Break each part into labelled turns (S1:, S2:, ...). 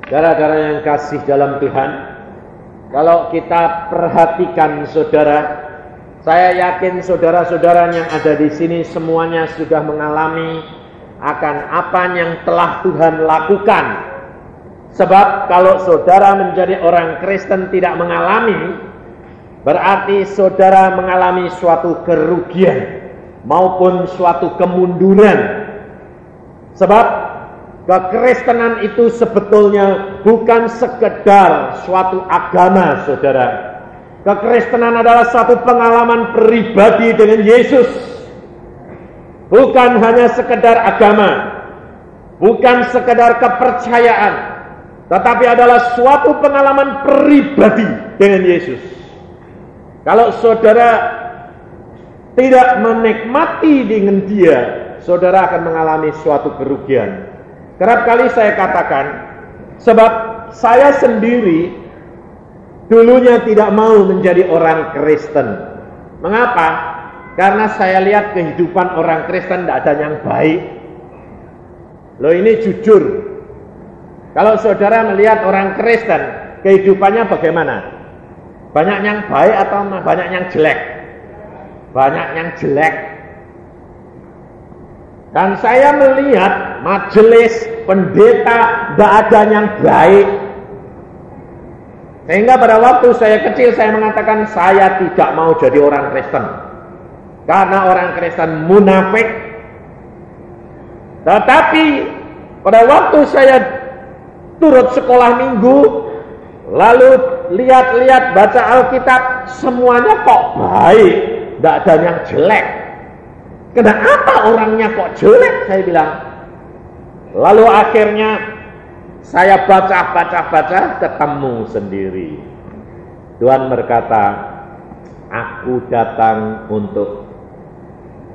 S1: Saudara-saudara yang kasih dalam Tuhan, kalau kita perhatikan saudara, saya yakin saudara-saudara yang ada di sini semuanya sudah mengalami akan apa yang telah Tuhan lakukan. Sebab kalau saudara menjadi orang Kristen tidak mengalami, berarti saudara mengalami suatu kerugian maupun suatu kemunduran. Sebab kekristenan itu sebetulnya bukan sekedar suatu agama, saudara. Kekristenan adalah suatu pengalaman pribadi dengan Yesus. Bukan hanya sekedar agama, bukan sekedar kepercayaan, tetapi adalah suatu pengalaman pribadi dengan Yesus. Kalau saudara tidak menikmati dengan dia, saudara akan mengalami suatu kerugian. Kerap kali saya katakan, sebab saya sendiri dulunya tidak mau menjadi orang Kristen. Mengapa? Karena saya lihat kehidupan orang Kristen tidak ada yang baik. Loh, ini jujur. Kalau saudara melihat orang Kristen, kehidupannya bagaimana? Banyak yang baik atau banyak yang jelek? Banyak yang jelek. Dan saya melihat majelis pendeta tidak ada yang baik. Sehingga pada waktu saya kecil saya mengatakan saya tidak mau jadi orang Kristen. Karena orang Kristen munafik. Tetapi pada waktu saya turut sekolah minggu, lalu lihat-lihat baca Alkitab, semuanya kok baik, tidak ada yang jelek. Kenapa orangnya kok jelek, saya bilang. Lalu akhirnya saya baca, ketemu sendiri. Tuhan berkata, aku datang untuk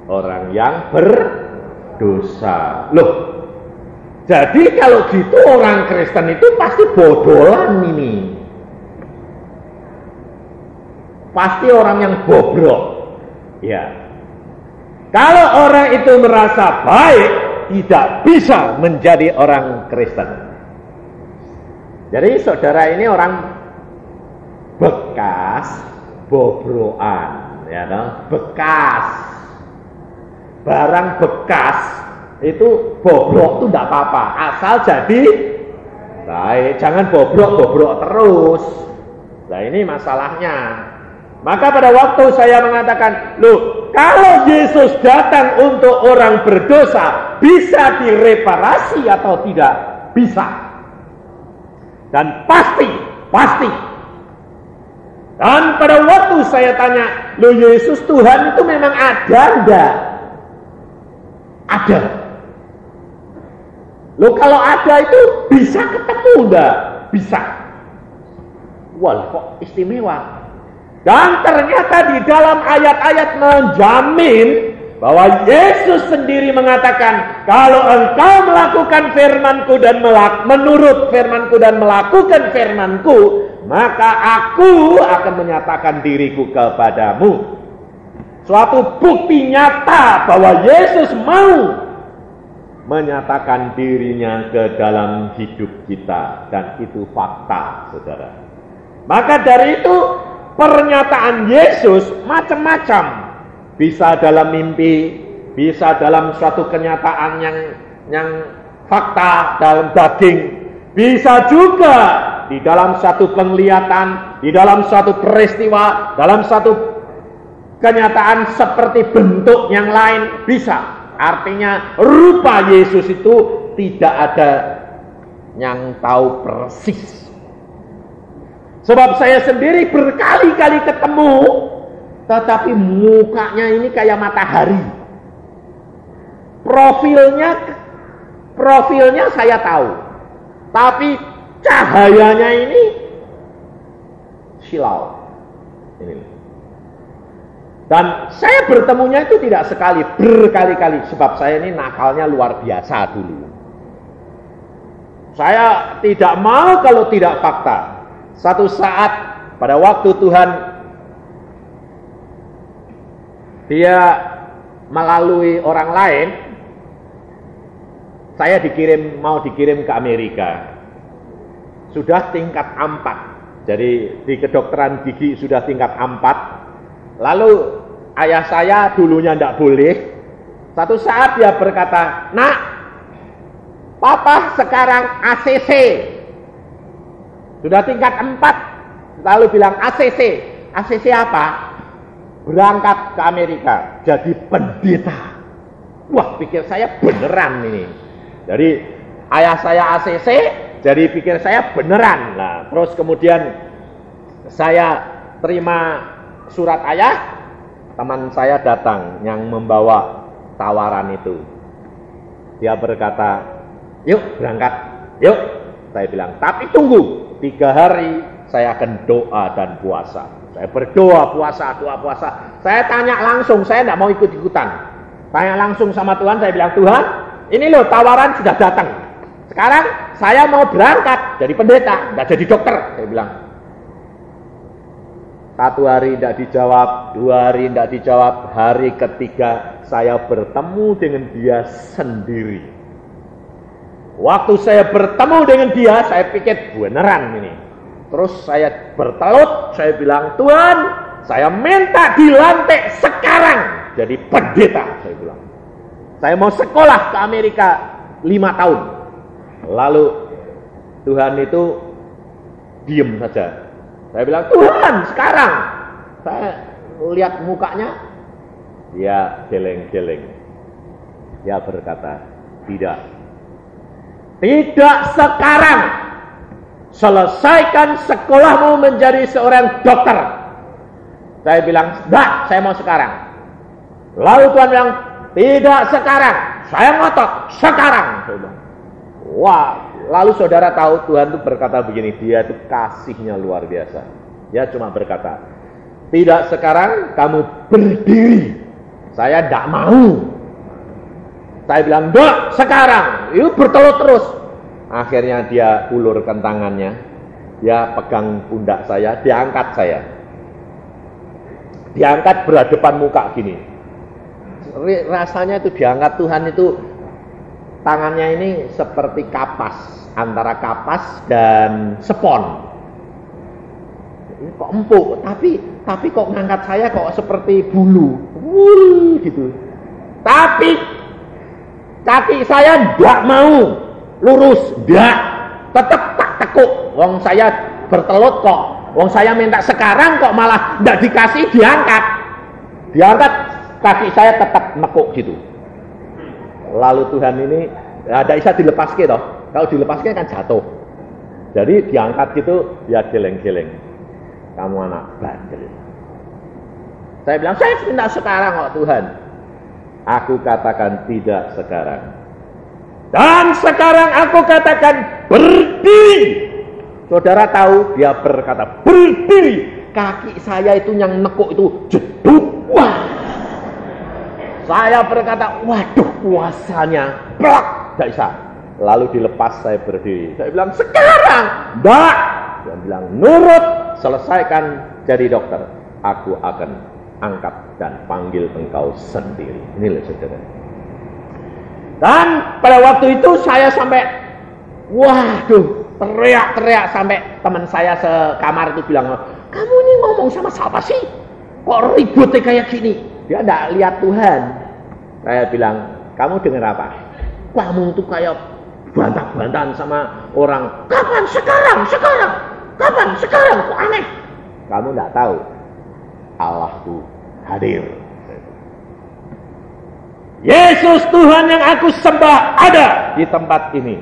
S1: orang yang berdosa. Loh, jadi kalau gitu orang Kristen itu pasti bodolan ini. Pasti orang yang bobrok. Ya. Kalau orang itu merasa baik, tidak bisa menjadi orang Kristen. Jadi saudara ini orang bekas bobroan, ya toh? Bekas. Barang bekas itu bobrok itu tidak apa-apa, asal jadi baik. Jangan bobrok terus. Nah, ini masalahnya. Maka pada waktu saya mengatakan, loh, kalau Yesus datang untuk orang berdosa, bisa direparasi atau tidak? Bisa. Dan pasti. Dan pada waktu saya tanya, loh, Yesus Tuhan itu memang ada enggak? Ada. Loh, kalau ada itu bisa ketemu enggak? Bisa. Wah, kok istimewa. Dan ternyata di dalam ayat-ayat menjamin bahwa Yesus sendiri mengatakan, kalau engkau melakukan firman-Ku dan menurut firman-Ku dan melakukan firman-Ku, maka Aku akan menyatakan diriku kepadamu. Suatu bukti nyata bahwa Yesus mau menyatakan dirinya ke dalam hidup kita, dan itu fakta, saudara. Maka dari itu pernyataan Yesus macam-macam. Bisa dalam mimpi, bisa dalam suatu kenyataan yang fakta dalam daging, bisa juga di dalam satu penglihatan, di dalam satu peristiwa, dalam satu kenyataan seperti bentuk yang lain, bisa. Artinya rupa Yesus itu tidak ada yang tahu persis. Sebab saya sendiri berkali-kali ketemu, tetapi mukanya ini kayak matahari. Profilnya saya tahu, tapi cahayanya ini silau. Ini. Dan saya bertemunya itu tidak sekali, berkali-kali. Sebab saya ini nakalnya luar biasa dulu. Saya tidak mau kalau tidak fakta. Satu saat pada waktu Tuhan dia melalui orang lain, saya mau dikirim ke Amerika. sudah tingkat 4. Jadi di kedokteran gigi sudah tingkat 4. Lalu ayah saya dulunya tidak boleh. Satu saat dia berkata, "Nak, papa sekarang ACC." Sudah tingkat 4. Lalu bilang ACC. ACC apa? Berangkat ke Amerika jadi pendeta. Wah, pikir saya beneran ini. Jadi ayah saya ACC, jadi pikir saya beneran. Nah, terus kemudian saya terima surat ayah, teman saya datang yang membawa tawaran itu. Dia berkata, "Yuk berangkat, yuk." Saya bilang, "Tapi tunggu, 3 hari saya akan doa dan puasa." Saya berdoa, puasa. Saya tanya langsung, saya tidak mau ikut-ikutan. Tanya langsung sama Tuhan, saya bilang, "Tuhan, ini loh tawaran sudah datang. Sekarang saya mau berangkat jadi pendeta, tidak jadi dokter." Saya bilang. 1 hari tidak dijawab, 2 hari tidak dijawab. Hari ketiga saya bertemu dengan dia sendiri. Waktu saya bertemu dengan dia, saya pikir beneran ini. Terus saya bertelut, saya bilang, "Tuhan, saya minta dilantik sekarang jadi pendeta." Saya bilang, "Saya mau sekolah ke Amerika 5 tahun. Lalu Tuhan itu diem saja. Saya bilang, "Tuhan, sekarang." Saya lihat mukanya, dia geleng-geleng. Dia berkata, Tidak sekarang. Selesaikan sekolahmu menjadi seorang dokter." Saya bilang, "Enggak, saya mau sekarang." Lalu Tuhan bilang, "Tidak sekarang." Saya ngotot, "Sekarang." Saya bilang, wah, lalu saudara tahu Tuhan itu berkata begini, dia itu kasihnya luar biasa. Dia cuma berkata, "Tidak sekarang, kamu berdiri." Saya tidak mau. Saya bilang, "Enggak, sekarang." Itu bertelut terus. Akhirnya dia ulurkan tangannya, dia pegang pundak saya, diangkat saya. Diangkat berhadapan muka gini. Rasanya itu diangkat Tuhan itu, tangannya ini seperti kapas, antara kapas dan spon. Ini kok empuk, tapi kok ngangkat saya kok seperti bulu, gitu. Tapi kaki saya tidak mau lurus, tidak, tetap tak tekuk. Wong saya bertelut kok, wong saya minta sekarang kok malah tidak dikasih, diangkat, kaki saya tetap nekuk gitu. Lalu Tuhan ini ada bisa dilepaskan toh, kalau dilepaskan kan jatuh. Jadi diangkat gitu, dia geleng-geleng. "Kamu anak bandel." Saya bilang, "Saya minta sekarang kok Tuhan." Aku katakan, "Tidak sekarang." Dan sekarang aku katakan, "Berdiri." Saudara tahu, dia berkata, "Berdiri." Kaki saya itu yang nekuk itu jeduk. Wah. Saya berkata, "Waduh, puasanya blok, tidak bisa." Lalu dilepas, saya berdiri. Saya bilang, "Sekarang." "Enggak." Dia bilang, "Nurut, selesaikan jadi dokter. Aku akan angkat dan panggil engkau sendiri." Ini loh saudara. Dan pada waktu itu saya sampai, waduh, teriak-teriak sampai teman saya sekamar itu bilang, "Kamu ini ngomong sama siapa sih? Kok ributnya kayak gini?" Dia tidak lihat Tuhan. Saya bilang, "Kamu dengar apa? Kamu tuh kayak bantah-bantahan sama orang. Kapan sekarang? Kapan sekarang? Kok aneh?" "Kamu tidak tahu, Allahku hadir. Yesus Tuhan yang aku sembah ada di tempat ini."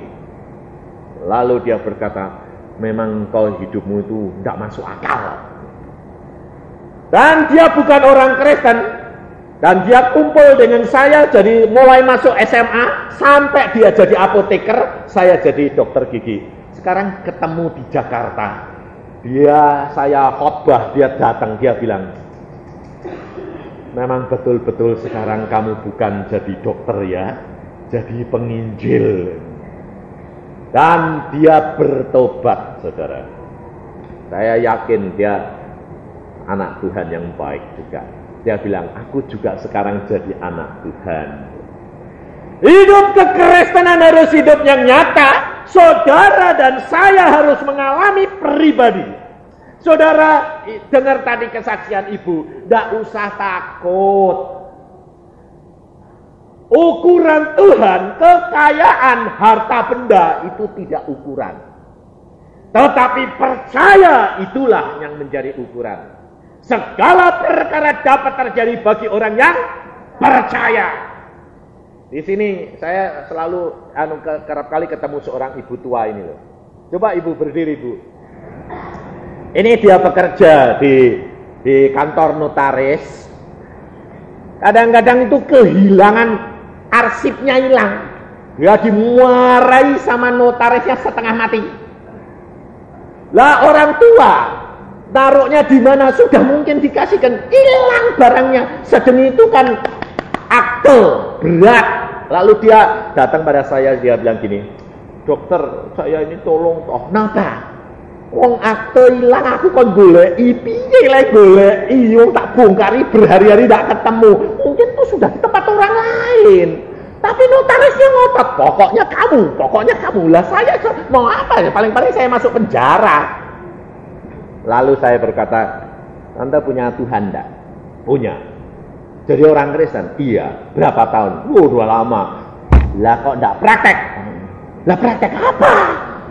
S1: Lalu dia berkata, "Memang kau hidupmu itu tidak masuk akal." Dan dia bukan orang Kristen. Dan dia kumpul dengan saya, jadi mulai masuk SMA, sampai dia jadi apoteker, saya jadi dokter gigi. Sekarang ketemu di Jakarta. Saya khotbah, dia datang, dia bilang, "Memang betul-betul sekarang kamu bukan jadi dokter ya, jadi penginjil." Dan dia bertobat, saudara. Saya yakin dia anak Tuhan yang baik juga. Dia bilang, "Aku juga sekarang jadi anak Tuhan." Hidup kekristenan harus hidup yang nyata. saudara dan saya harus mengalami pribadi. Saudara dengar tadi kesaksian ibu, tidak usah takut. Ukuran Tuhan, kekayaan, harta benda itu tidak ukuran. Tetapi percaya itulah yang menjadi ukuran. Segala perkara dapat terjadi bagi orang yang percaya. Di sini saya selalu kerap kali ketemu seorang ibu tua ini loh. Coba ibu berdiri, Bu. Ini dia bekerja di kantor notaris. Kadang-kadang itu kehilangan arsipnya hilang. Dia dimarahi sama notarisnya setengah mati. Lah orang tua taruhnya di mana sudah mungkin dikasihkan, hilang barangnya. Sedemi itu kan akte berat. Lalu dia datang pada saya, dia bilang gini, dokter saya ini tolong toh. Napa? Wong akte hilang aku kon goleki, piye lek goleki yo tak bongkari berhari-hari tak ketemu. Mungkin itu sudah di tempat orang lain. Tapi notarisnya ngotot, pokoknya kamu. Lah saya mau apa ya? Paling-paling saya masuk penjara. Lalu saya berkata, Anda punya Tuhan enggak? Punya. Jadi orang Kristen? Iya. Berapa tahun? Udah lama. Lah kok enggak praktek? Lah praktek apa?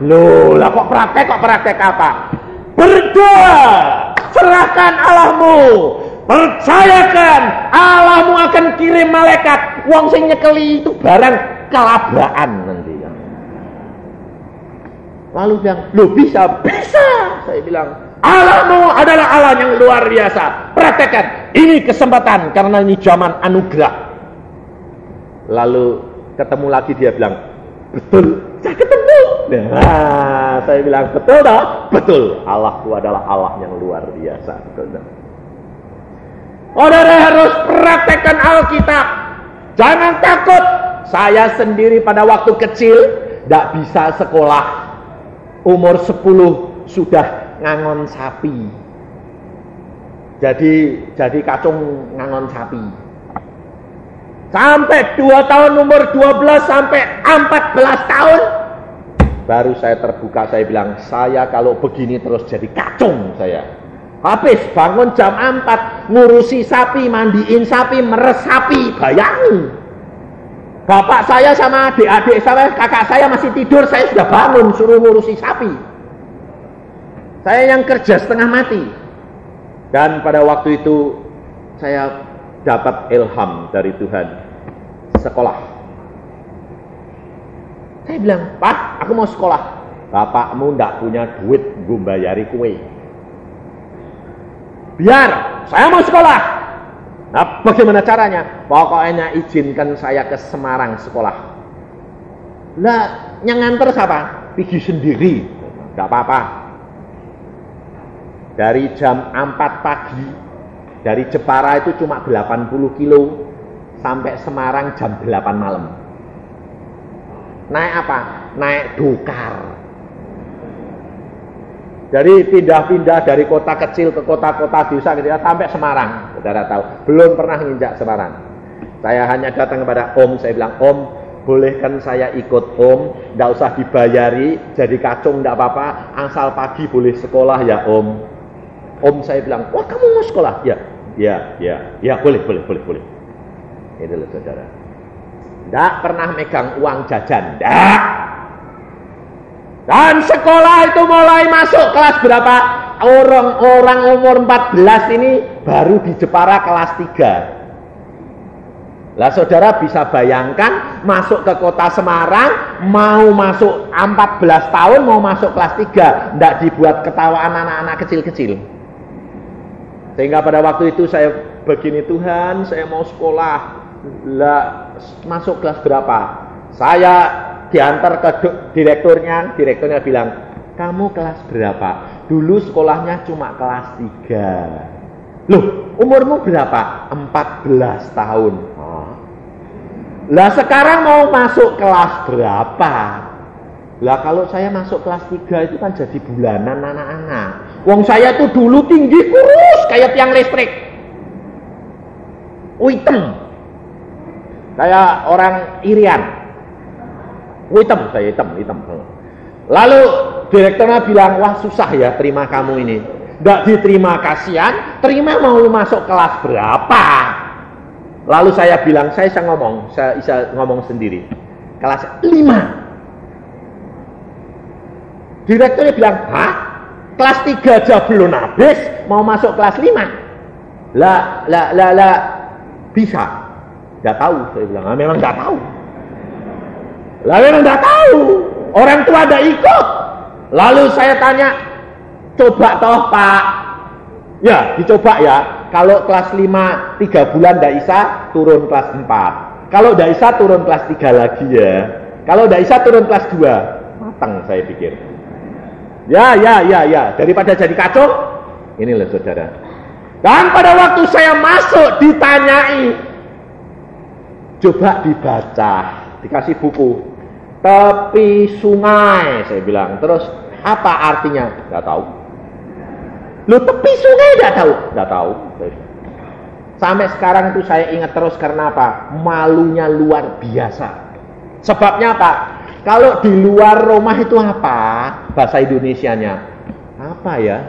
S1: Loh, lah kok praktek apa? Berdoa, serahkan Allahmu, percayakan Allahmu akan kirim malaikat. Wong sing nyekeli itu barang kelabaan nanti. Lalu bilang, loh bisa. Saya bilang, Allahmu adalah Allah yang luar biasa. Praktekkan. Ini kesempatan karena ini zaman anugerah. Lalu ketemu lagi dia bilang, betul, saya ketemu. Nah, saya bilang, betul toh? Betul. Allahku adalah Allah yang luar biasa. Saudara harus praktekkan Alkitab. Jangan takut. Saya sendiri pada waktu kecil tidak bisa sekolah. Umur 10 sudah ngangon sapi. Jadi kacung ngangon sapi. Sampai 2 tahun, umur 12 sampai 14 tahun baru saya terbuka. Saya bilang, saya kalau begini terus jadi kacung saya. Habis bangun jam 4 ngurusi sapi, mandiin sapi, meres sapi. Bayangin, bapak saya sama adik-adik saya, kakak saya masih tidur, saya sudah bangun suruh ngurusi sapi. Saya yang kerja setengah mati. Dan pada waktu itu saya dapat ilham dari Tuhan, sekolah. Saya bilang, Pak, aku mau sekolah. Bapakmu ndak punya duit gue bayari kue. Biar, saya mau sekolah. Nah, bagaimana caranya? Pokoknya izinkan saya ke Semarang sekolah. Lah, yang nganter siapa? Pergi sendiri. Nggak apa-apa. Dari jam 4 pagi, dari Jepara itu cuma 80 kilo, sampai Semarang jam 8 malam. Naik apa? Naik dokar. Jadi pindah-pindah dari kota kecil ke kota-kota desa gitu, sampai Semarang. Saudara tahu, belum pernah nginjak Semarang. Saya hanya datang kepada Om, saya bilang, Om, bolehkan saya ikut Om? Nggak usah dibayari, jadi kacung nggak apa-apa, asal pagi boleh sekolah ya Om. Om saya bilang, wah kamu mau sekolah? Ya, boleh. Itu loh saudara. Nggak pernah megang uang jajan, nggak. Dan sekolah itu mulai masuk kelas berapa? Orang umur 14 ini baru di Jepara kelas 3. Lah saudara bisa bayangkan masuk ke kota Semarang, mau masuk 14 tahun, mau masuk kelas 3, nggak dibuat ketawaan anak-anak kecil-kecil. Sehingga pada waktu itu saya begini, Tuhan saya mau sekolah. Lah masuk kelas berapa? Saya diantar ke direkturnya bilang, kamu kelas berapa? Dulu sekolahnya cuma kelas 3. Loh, umurmu berapa? 14 tahun. Lah sekarang mau masuk kelas berapa? Lah kalau saya masuk kelas 3 itu kan jadi bulanan anak-anak. Wong saya tuh dulu tinggi kurus kayak tiang listrik. Hitam. Kayak orang Irian. Hitam. Lalu direkturnya bilang, wah susah ya terima kamu ini. Nggak diterima, kasihan. Terima mau masuk kelas berapa? Lalu saya bilang, saya bisa ngomong sendiri. Kelas 5. Direkturnya bilang, hah? Kelas 3 aja belum habis, mau masuk kelas 5? Lah, bisa. Nggak tahu, saya bilang. Nah, memang nggak tahu. Lah memang nggak tahu. Orang tua ada ikut. Lalu saya tanya, coba toh Pak. Ya, dicoba ya. Kalau kelas 5 3 bulan nggak bisa, turun kelas 4. Kalau nggak bisa, turun kelas 3 lagi ya. Kalau nggak bisa, turun kelas 2. Matang saya pikir. Ya. Daripada jadi kacau, ini loh saudara. Dan pada waktu saya masuk ditanyai, coba dibaca, dikasih buku. Tepi sungai, saya bilang. Terus apa artinya? Nggak tahu. Lu tepi sungai nggak tahu? Nggak tahu. Sampai sekarang itu saya ingat terus karena apa? Malunya luar biasa. Sebabnya apa? Kalau di luar rumah itu apa? Bahasa Indonesianya apa ya?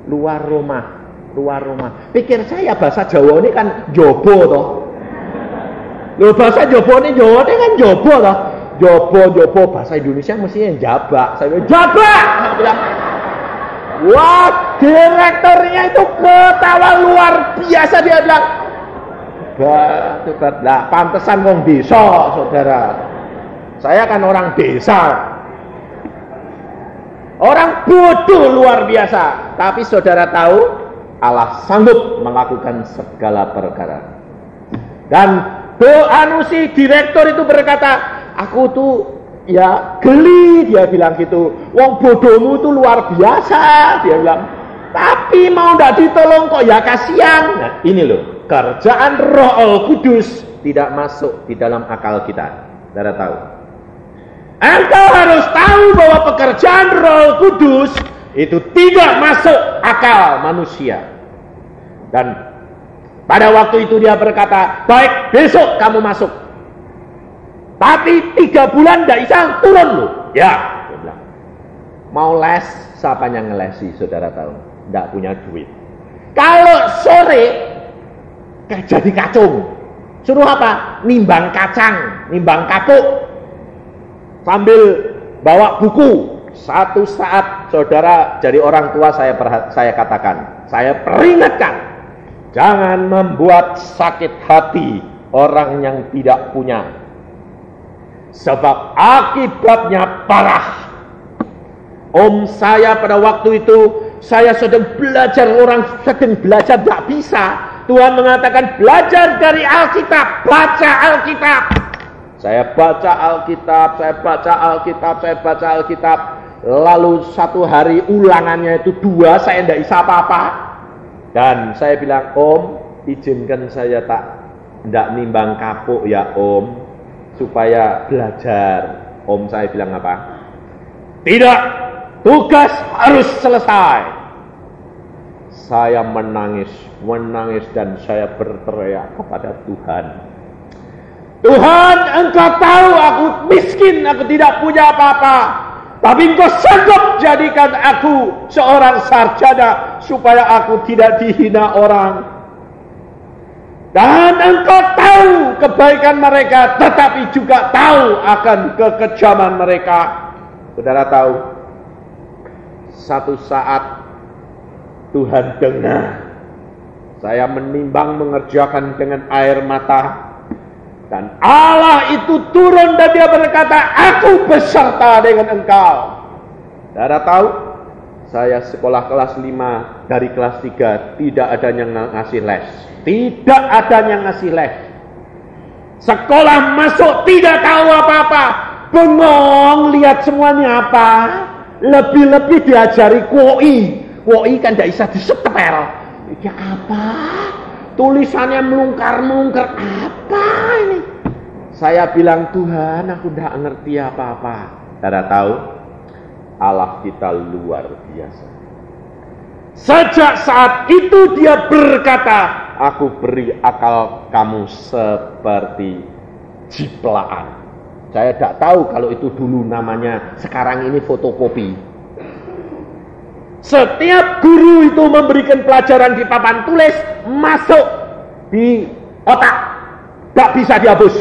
S1: Luar rumah. Pikir saya bahasa Jawa ini kan jobo toh. Loh bahasa Jawa ini kan jobo toh. Jobo bahasa Indonesia mestinya jabak. Saya bilang jabak. Saya bilang, wah direkturnya itu ketawa luar biasa. Dia bilang, nah, pantesan wong desa saudara. Saya kan orang desa. Orang bodoh luar biasa. Tapi saudara tahu, Allah sanggup melakukan segala perkara. Dan si direktur itu berkata, aku tuh ya geli, dia bilang gitu. Wong bodohmu tuh luar biasa, dia bilang. Tapi mau ndak ditolong kok ya kasihan. Nah, ini loh, kerjaan Roh Kudus tidak masuk di dalam akal kita. Saudara tahu? Engkau harus tahu bahwa pekerjaan Roh Kudus itu tidak masuk akal manusia. Dan pada waktu itu dia berkata, baik besok kamu masuk. Tapi 3 bulan tidak bisa turun loh. Ya, dia bilang. Mau les, siapa yang ngelesi saudara tahu? Tidak punya duit. Kalau sore jadi kacung. Suruh apa? Nimbang kacang, nimbang kapuk. Sambil bawa buku. Satu saat saudara jadi orang tua saya katakan, saya peringatkan, jangan membuat sakit hati orang yang tidak punya. Sebab akibatnya parah. Om saya pada waktu itu, saya sedang belajar, orang sedang belajar tak bisa. Tuhan mengatakan belajar dari Alkitab, baca Alkitab. Saya baca Alkitab. Lalu satu hari ulangannya itu 2, saya tidak bisa apa-apa. Dan saya bilang, Om, izinkan saya tidak nimbang kapuk ya Om, supaya belajar. Om saya bilang apa? Tidak, tugas harus selesai. Saya menangis dan saya berteriak kepada Tuhan. Tuhan, Engkau tahu aku miskin, aku tidak punya apa-apa. Tapi Engkau sanggup jadikan aku seorang sarjana supaya aku tidak dihina orang. Dan Engkau tahu kebaikan mereka, tetapi juga tahu akan kekejaman mereka. Saudara tahu, satu saat Tuhan dengar saya menimbang mengerjakan dengan air mata. Dan Allah itu turun dan dia berkata, aku beserta dengan engkau. Saudara tahu, saya sekolah kelas 5, dari kelas 3 tidak ada yang ngasih les. Tidak ada yang ngasih les. Sekolah masuk tidak tahu apa-apa. Bengong, lihat semuanya apa. Lebih-lebih diajari KOI. KOI kan tidak bisa disetel. Ini apa? Tulisannya melungkar-melungkar. Apa ini? Saya bilang, Tuhan, aku tidak ngerti apa-apa. Saudara tahu, Allah kita luar biasa. Sejak saat itu dia berkata, aku beri akal kamu seperti jiplaan. Saya tidak tahu kalau itu dulu namanya, sekarang ini fotokopi. Setiap guru itu memberikan pelajaran di papan tulis, masuk di otak, tidak bisa dihapus.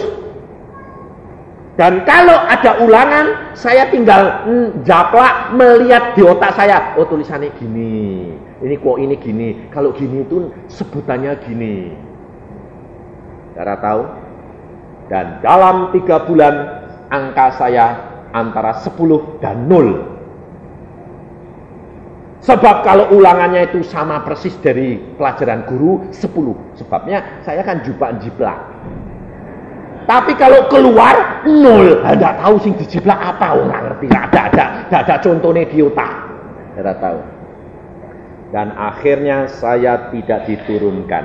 S1: Dan kalau ada ulangan, saya tinggal japlak melihat di otak saya, oh tulisannya gini, ini kok ini gini, kalau gini itu sebutannya gini. Saudara tahu? Dan dalam 3 bulan angka saya antara 10 dan 0. Sebab kalau ulangannya itu sama persis dari pelajaran guru 10. Sebabnya saya kan jiplak. Tapi kalau keluar 0, tidak tahu sing dijiplak apa, orang ngerti. Tidak ada contohnya di otak. Tidak tahu. Dan akhirnya saya tidak diturunkan,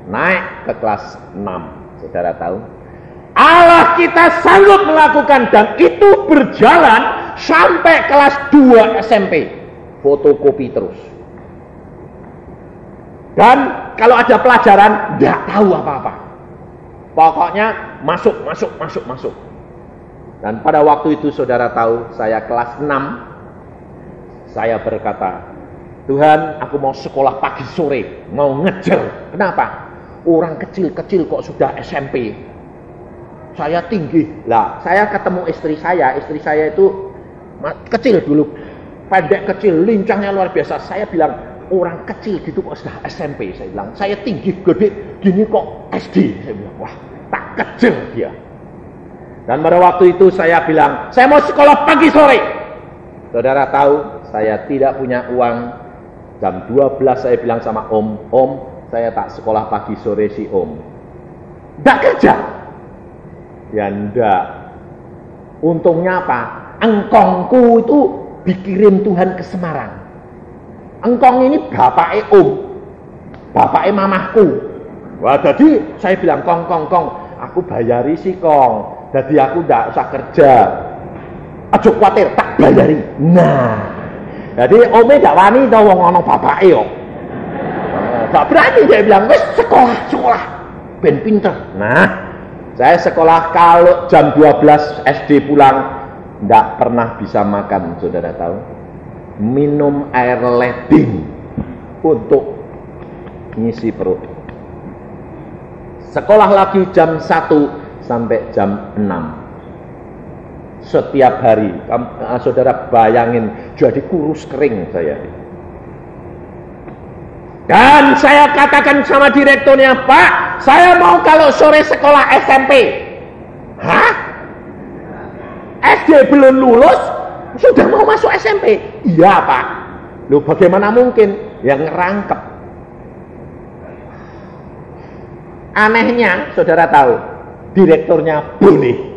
S1: naik ke kelas 6. Saudara tahu? Allah kita sanggup melakukan, dan itu berjalan sampai kelas 2 SMP. Fotokopi terus. Dan kalau ada pelajaran tidak tahu apa-apa. Pokoknya masuk. Dan pada waktu itu saudara tahu, saya kelas 6. Saya berkata, Tuhan, aku mau sekolah pagi sore, mau ngejar. Kenapa? Orang kecil-kecil kok sudah SMP. Saya tinggi. Lah, saya ketemu istri saya itu kecil dulu, pendek kecil, lincahnya luar biasa. Saya bilang, orang kecil gitu kok sudah SMP. Saya bilang, saya tinggi, gede, gini kok SD. Saya bilang, wah, tak kecil dia. Dan pada waktu itu saya bilang, saya mau sekolah pagi sore. Saudara tahu, saya tidak punya uang. Jam 12 saya bilang sama Om, saya tak sekolah pagi sore si Om. Tidak kerja. Ya enggak. Untungnya apa? Engkongku itu dikirim Tuhan ke Semarang. Engkong ini bapaknya Om, bapaknya mamahku. Wah, jadi saya bilang, Kong, aku bayari sih Kong. Jadi aku tidak usah kerja. Aja khawatir, tak bayari. Nah, jadi Ome tidak wani tau wong ana bapake yo. Gak berani dia bilang, wis sekolah, ben pinter. Nah, saya sekolah kalau jam 12 SD pulang, tidak pernah bisa makan, saudara tahu. Minum air leding untuk ngisi perut. Sekolah lagi jam 1 sampai jam 6. Setiap hari, saudara bayangin, jadi kurus kering saya. Dan saya katakan sama direkturnya, Pak, saya mau kalau sore sekolah SMP. Hah? SD belum lulus, sudah mau masuk SMP? Iya Pak. Loh bagaimana mungkin? Yang ngerangkep. Anehnya, saudara tahu, direkturnya boleh.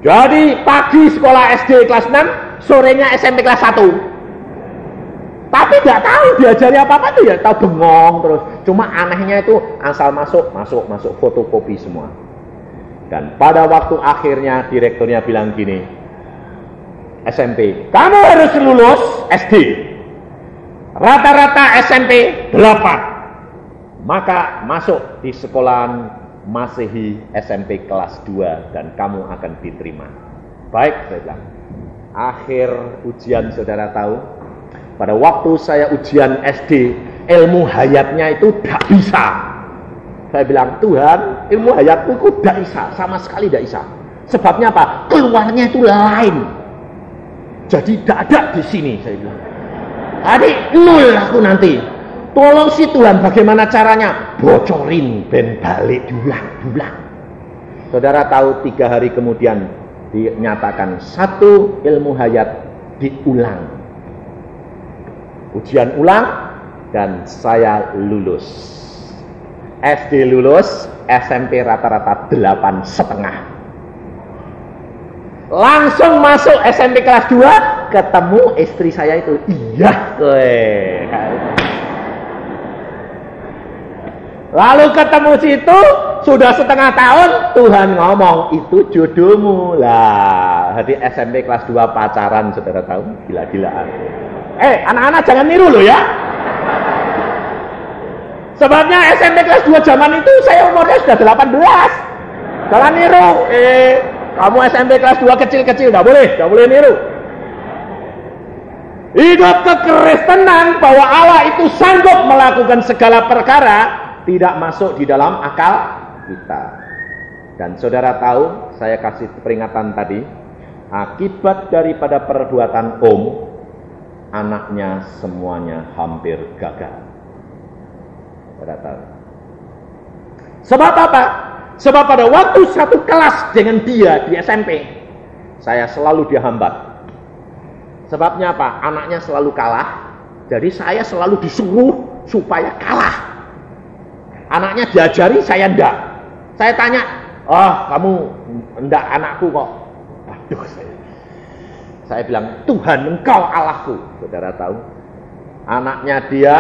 S1: Jadi pagi sekolah SD kelas 6, sorenya SMP kelas 1. Tapi tidak tahu diajari apa-apa tuh ya, tahu bengong terus. Cuma anehnya itu asal masuk fotokopi semua. Dan pada waktu akhirnya direkturnya bilang gini, SMP, kamu harus lulus SD. Rata-rata SMP 8. Maka masuk di sekolahan Masehi SMP kelas 2 dan kamu akan diterima. Baik, saya bilang. Akhir ujian saudara tahu, pada waktu saya ujian SD, ilmu hayatnya itu tidak bisa. Saya bilang, Tuhan, ilmu hayatku itu tidak bisa, sama sekali tidak bisa. Sebabnya apa? Keluarnya itu lain. Jadi tidak ada di sini, saya bilang. Jadi 0 aku nanti. Tolong si Tuhan, bagaimana caranya? Bocorin, ben balik diulang. Saudara tahu 3 hari kemudian dinyatakan 1 ilmu hayat diulang. Ujian ulang dan saya lulus. SD lulus, SMP rata-rata 8,5. Langsung masuk SMP kelas 2, ketemu istri saya itu. Iya, lalu ketemu situ, sudah setengah tahun, Tuhan ngomong, itu jodohmu. Lah, jadi SMP kelas 2 pacaran, saudara tahu, gila-gilaan. Anak-anak jangan niru loh ya. Sebabnya SMP kelas 2 zaman itu, saya umurnya sudah 18. Jangan niru. Kamu SMP kelas 2 kecil-kecil, tidak boleh niru. Hidup kekristenan bahwa Allah itu sanggup melakukan segala perkara tidak masuk di dalam akal kita. Dan saudara tahu, saya kasih peringatan tadi, akibat daripada perbuatan anaknya semuanya hampir gagal. Saudara tahu. Sebab apa? Sebab pada waktu satu kelas dengan dia di SMP, saya selalu dihambat. Sebabnya apa? Anaknya selalu kalah, jadi saya selalu disuruh supaya kalah. Anaknya diajari, saya enggak. Saya tanya, kamu enggak anakku kok. Aduh, saya bilang, Tuhan engkau Allahku. Saudara tahu, anaknya dia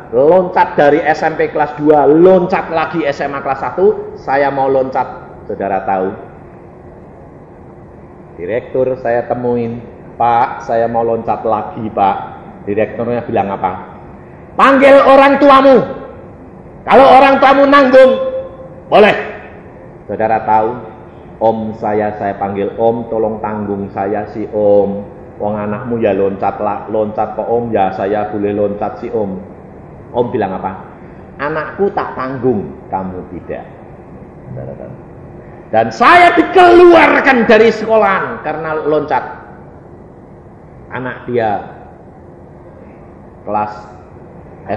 S1: loncat dari SMP kelas 2, loncat lagi SMA kelas 1, saya mau loncat. Saudara tahu, direktur saya temuin, Pak, saya mau loncat lagi, Pak. Direkturnya bilang apa? Panggil orang tuamu. Kalau orang tuamu nanggung, boleh. Saudara tahu, om saya panggil, om tolong tanggung saya si om. Wong anakmu ya loncat ke om, ya saya boleh loncat si om. Om bilang apa? Anakku tak tanggung, kamu tidak. Dan saya dikeluarkan dari sekolahan karena loncat. Anak dia kelas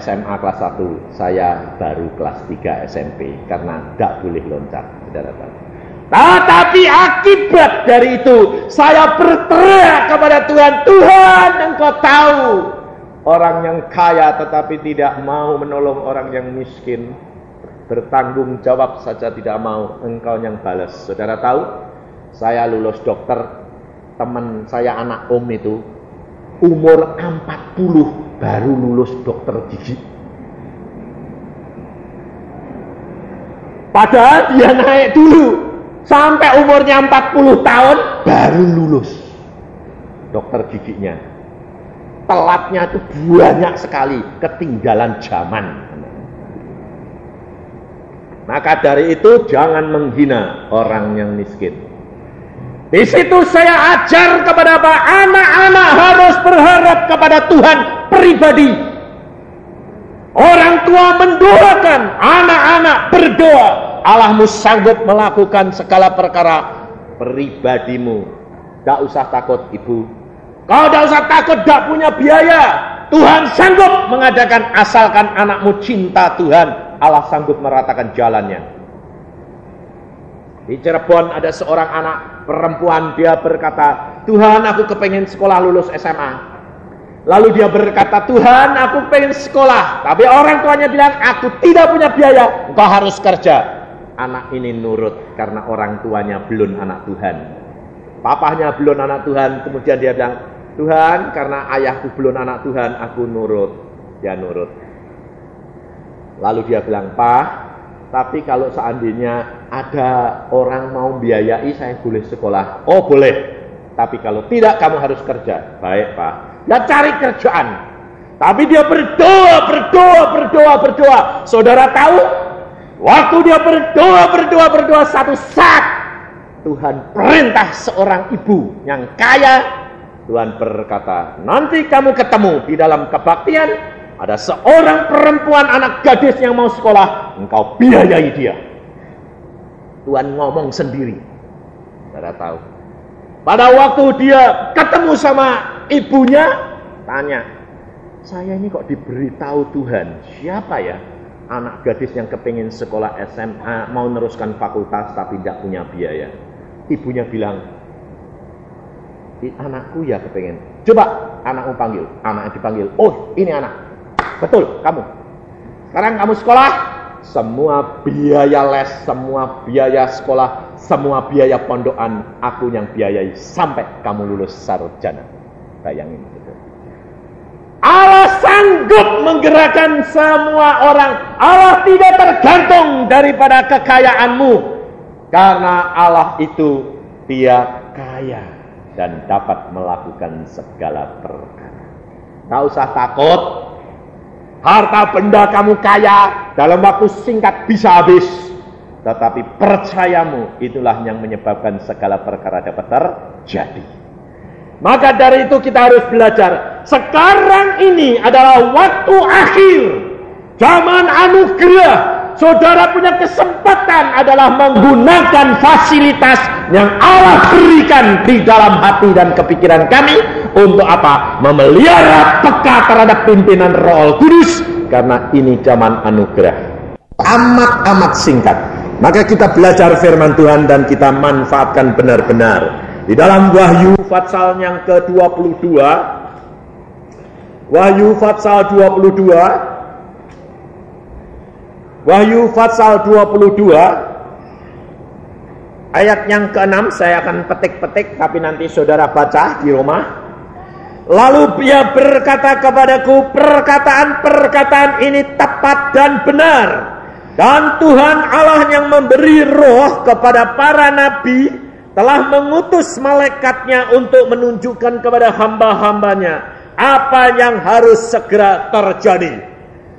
S1: SMA kelas 1, saya baru kelas 3 SMP karena tidak boleh loncat. Tetapi akibat dari itu, saya berteriak kepada Tuhan, Tuhan engkau tahu. Orang yang kaya tetapi tidak mau menolong orang yang miskin, bertanggung jawab saja tidak mau, engkau yang balas. Saudara tahu, saya lulus dokter, teman saya anak om itu umur 40 baru lulus dokter gigi. Padahal dia naik dulu sampai umurnya 40 tahun baru lulus dokter giginya. Telatnya itu banyak sekali, ketinggalan zaman. Maka dari itu jangan menghina orang yang miskin. Di situ saya ajar kepada anak-anak harus berharap kepada Tuhan pribadi. Orang tua mendoakan, anak-anak berdoa. Allahmu sanggup melakukan segala perkara pribadimu. Tidak usah takut ibu. Kau tidak usah takut tidak punya biaya. Tuhan sanggup mengadakan asalkan anakmu cinta Tuhan. Allah sanggup meratakan jalannya. Di Cirebon ada seorang anak perempuan, dia berkata, Tuhan aku kepengen sekolah lulus SMA. Lalu dia berkata, Tuhan aku pengen sekolah. Tapi orang tuanya bilang, aku tidak punya biaya, engkau harus kerja. Anak ini nurut karena orang tuanya belum anak Tuhan. Papahnya belum anak Tuhan, kemudian dia bilang, Tuhan, karena ayahku belum anak Tuhan, aku nurut. Dia nurut. Lalu dia bilang, Pak, tapi kalau seandainya ada orang mau biayai, saya boleh sekolah. Oh, boleh. Tapi kalau tidak, kamu harus kerja. Baik, Pak. Dia cari kerjaan. Tapi dia berdoa. Saudara tahu, waktu dia berdoa, satu saat Tuhan perintah seorang ibu yang kaya. Tuhan berkata, nanti kamu ketemu di dalam kebaktian, ada seorang perempuan anak gadis yang mau sekolah, engkau biayai dia. Tuhan ngomong sendiri. Saudara tahu. Pada waktu dia ketemu sama ibunya, tanya, saya ini kok diberitahu Tuhan, siapa ya anak gadis yang kepingin sekolah SMA, mau meneruskan fakultas tapi tidak punya biaya. Ibunya bilang, anakku ya kepengen. Coba anakmu panggil. Anaknya dipanggil. Oh ini anak. Betul kamu. Sekarang kamu sekolah. Semua biaya les, semua biaya sekolah, semua biaya pondokan, aku yang biayai sampai kamu lulus sarjana. Bayangin gitu. Allah sanggup menggerakkan semua orang. Allah tidak tergantung daripada kekayaanmu. Karena Allah itu dia kaya dan dapat melakukan segala perkara. Tak usah takut. Harta benda kamu kaya, dalam waktu singkat bisa habis. tetapi percayamu itulah yang menyebabkan segala perkara dapat terjadi. Maka dari itu kita harus belajar. Sekarang ini adalah waktu akhir, zaman anugerah. Saudara punya kesempatan adalah menggunakan fasilitas yang Allah berikan di dalam hati dan kepikiran kami. Untuk apa? Memelihara peka terhadap pimpinan Roh Kudus. Karena ini zaman anugerah. Amat singkat. Maka kita belajar firman Tuhan dan kita manfaatkan benar-benar. Di dalam Wahyu pasal yang ke-22. Wahyu pasal 22. Wahyu pasal 22 ayat yang ke-6, saya akan petik-petik tapi nanti saudara baca di rumah. Lalu dia berkata kepadaku, perkataan-perkataan ini tepat dan benar. Dan Tuhan Allah yang memberi roh kepada para nabi telah mengutus malaikatnya untuk menunjukkan kepada hamba-hambanya apa yang harus segera terjadi.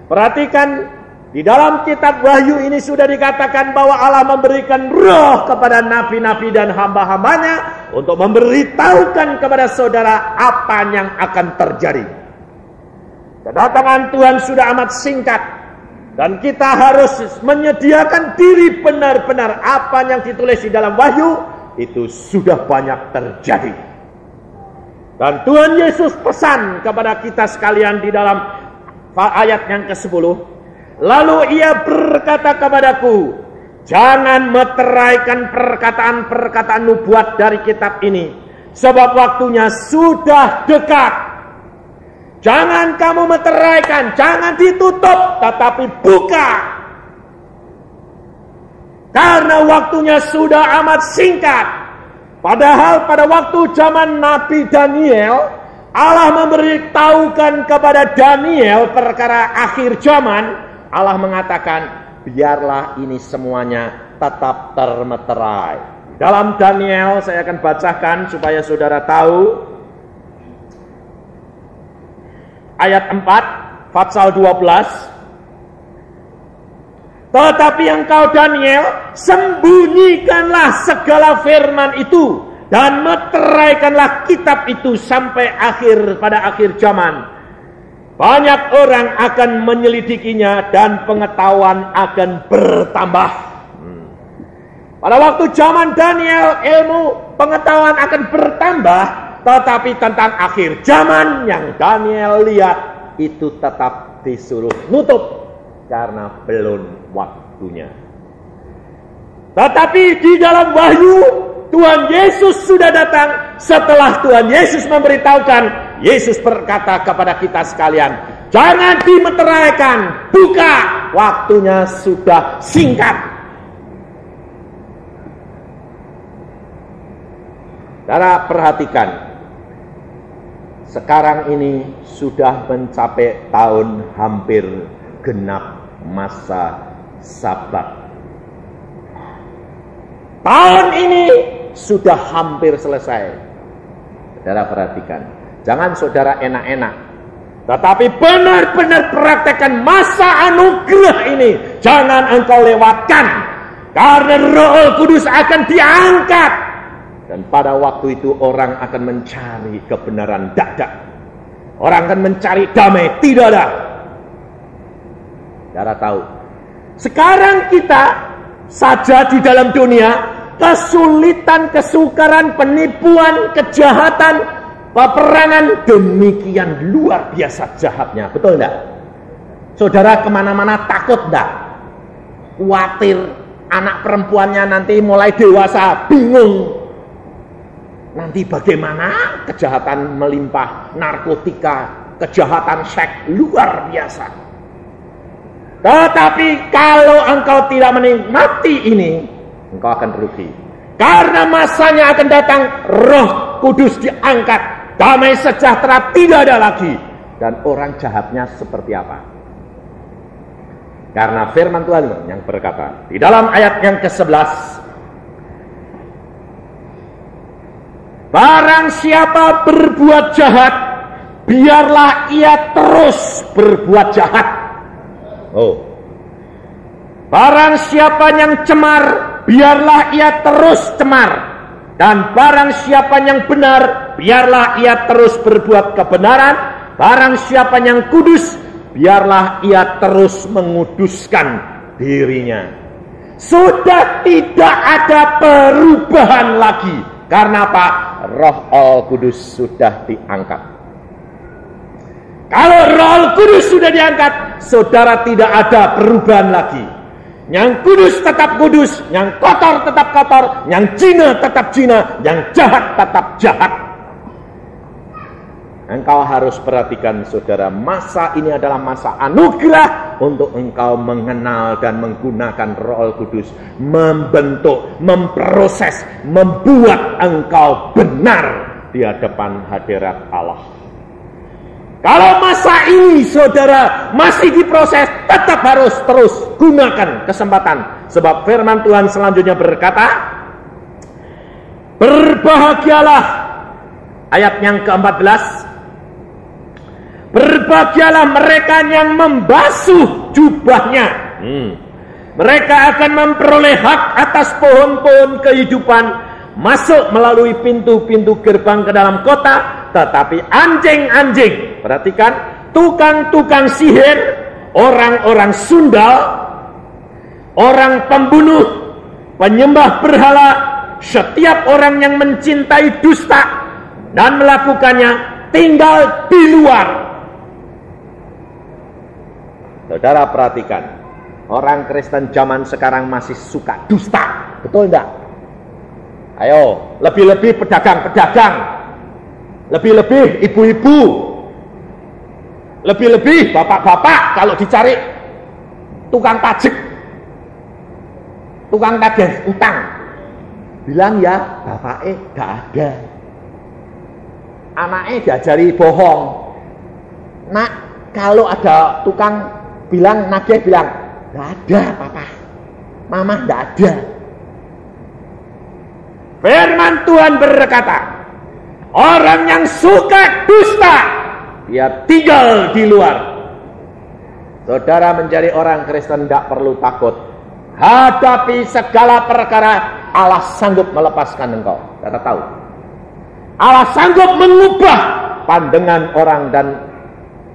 S1: Perhatikan, di dalam kitab Wahyu ini sudah dikatakan bahwa Allah memberikan roh kepada nabi-nabi dan hamba-hambanya untuk memberitahukan kepada saudara apa yang akan terjadi. Kedatangan Tuhan sudah amat singkat dan kita harus menyediakan diri benar-benar. Apa yang ditulis di dalam Wahyu itu sudah banyak terjadi. Dan Tuhan Yesus pesan kepada kita sekalian di dalam ayat yang ke-10. Lalu ia berkata kepadaku, jangan meteraikan perkataan-perkataan nubuat dari kitab ini, sebab waktunya sudah dekat. Jangan kamu meteraikan, jangan ditutup, tetapi buka. Karena waktunya sudah amat singkat. Padahal pada waktu zaman Nabi Daniel, Allah memberitahukan kepada Daniel perkara akhir zaman. Allah mengatakan, biarlah ini semuanya tetap termeterai. Dalam Daniel, saya akan bacakan supaya saudara tahu. Ayat 4, pasal 12. Tetapi engkau Daniel, sembunyikanlah segala firman itu dan meteraikanlah kitab itu sampai pada akhir zaman. Banyak orang akan menyelidikinya dan pengetahuan akan bertambah. Pada waktu zaman Daniel, ilmu pengetahuan akan bertambah, tetapi tentang akhir zaman yang Daniel lihat itu tetap disuruh nutup karena belum waktunya. Tetapi di dalam Wahyu, Tuhan Yesus sudah datang. Setelah Tuhan Yesus memberitahukan, Yesus berkata kepada kita sekalian, jangan dimeteraikan, buka, waktunya sudah singkat. Saudara perhatikan, sekarang ini sudah mencapai tahun hampir genap masa Sabat. Tahun ini sudah hampir selesai. Saudara perhatikan. Jangan saudara enak-enak, tetapi benar-benar praktekkan masa anugerah ini. Jangan engkau lewatkan, karena Roh Kudus akan diangkat. Dan pada waktu itu orang akan mencari kebenaran, tidak. Orang akan mencari damai, tidak ada. Saudara tahu, sekarang kita saja di dalam dunia, kesulitan, kesukaran, penipuan, kejahatan, peperangan demikian luar biasa jahatnya, betul enggak? Saudara kemana-mana takut enggak? Khawatir anak perempuannya nanti mulai dewasa, bingung. Nanti bagaimana kejahatan melimpah, narkotika, kejahatan seks luar biasa. Tetapi kalau engkau tidak menikmati ini, engkau akan rugi. Karena masanya akan datang, Roh Kudus diangkat. Damai sejahtera tidak ada lagi. Dan orang jahatnya seperti apa? Karena firman Tuhan yang berkata di dalam ayat yang ke-11, barang siapa berbuat jahat, biarlah ia terus berbuat jahat. Barang siapa yang cemar, biarlah ia terus cemar. Dan barang siapa yang benar, biarlah ia terus berbuat kebenaran. Barang siapa yang kudus, biarlah ia terus menguduskan dirinya. Sudah tidak ada perubahan lagi. Karena apa? Roh Al-Kudus sudah diangkat. Kalau Roh Al-Kudus sudah diangkat, saudara tidak ada perubahan lagi. Yang kudus tetap kudus, yang kotor tetap kotor, yang zina tetap zina, yang jahat tetap jahat. Engkau harus perhatikan saudara, masa ini adalah masa anugerah untuk engkau mengenal dan menggunakan Roh Kudus, membentuk, memproses, membuat engkau benar di hadapan hadirat Allah. Kalau masa ini saudara masih diproses, tetap harus terus gunakan kesempatan. Sebab firman Tuhan selanjutnya berkata, berbahagialah, ayat yang ke-14, berbahagialah mereka yang membasuh jubahnya. Mereka akan memperoleh hak atas pohon-pohon kehidupan, masuk melalui pintu-pintu gerbang ke dalam kota. Tetapi anjing-anjing, perhatikan, tukang-tukang sihir, orang-orang sundal, orang pembunuh, penyembah berhala, setiap orang yang mencintai dusta dan melakukannya tinggal di luar. Saudara perhatikan, orang Kristen zaman sekarang masih suka dusta, betul enggak? Ayo, lebih-lebih pedagang-pedagang, lebih-lebih ibu-ibu, lebih-lebih bapak-bapak kalau dicari tukang pajak, tukang tagih utang, bilang ya bapaknya gak ada, anaknya diajari bohong. Nak, kalau ada tukang bilang nagih, bilang gak ada papa, mama gak ada. Firman Tuhan berkata, orang yang suka dusta, dia tinggal di luar. Saudara menjadi orang Kristen tidak perlu takut. Hadapi segala perkara, Allah sanggup melepaskan engkau. Saudara tahu, Allah sanggup mengubah pandangan orang dan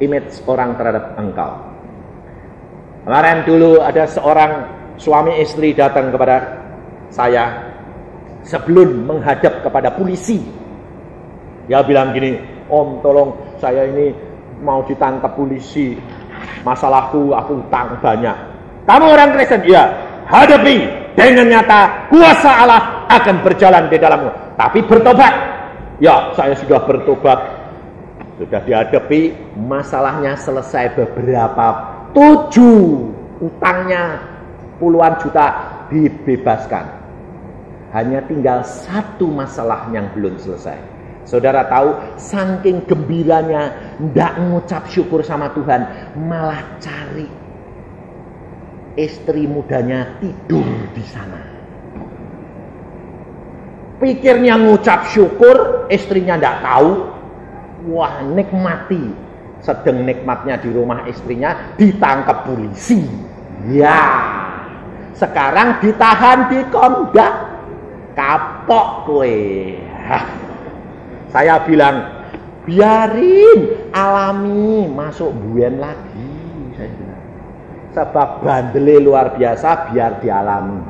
S1: image orang terhadap engkau. Kemarin dulu ada seorang suami istri datang kepada saya sebelum menghadap kepada polisi. Dia bilang gini, Om tolong saya ini mau ditangkap polisi, masalahku aku utang banyak. Kamu orang Kristen? Ya. Hadapi dengan nyata, kuasa Allah akan berjalan di dalammu. Tapi bertobat. Ya, saya sudah bertobat. Sudah dihadapi, masalahnya selesai beberapa, 7 utangnya puluhan juta dibebaskan. Hanya tinggal 1 masalah yang belum selesai. Saudara tahu, saking gembiranya, ndak ngucap syukur sama Tuhan, malah cari istri mudanya tidur di sana. Pikirnya ngucap syukur, istrinya ndak tahu. Wah, nikmati. Sedang nikmatnya di rumah istrinya, ditangkap polisi. Ya, sekarang ditahan di Komdak. Kapok kowe. Saya bilang, biarin, alami, masuk buen lagi. Saya bilang, sebab bandele luar biasa, biar dialami.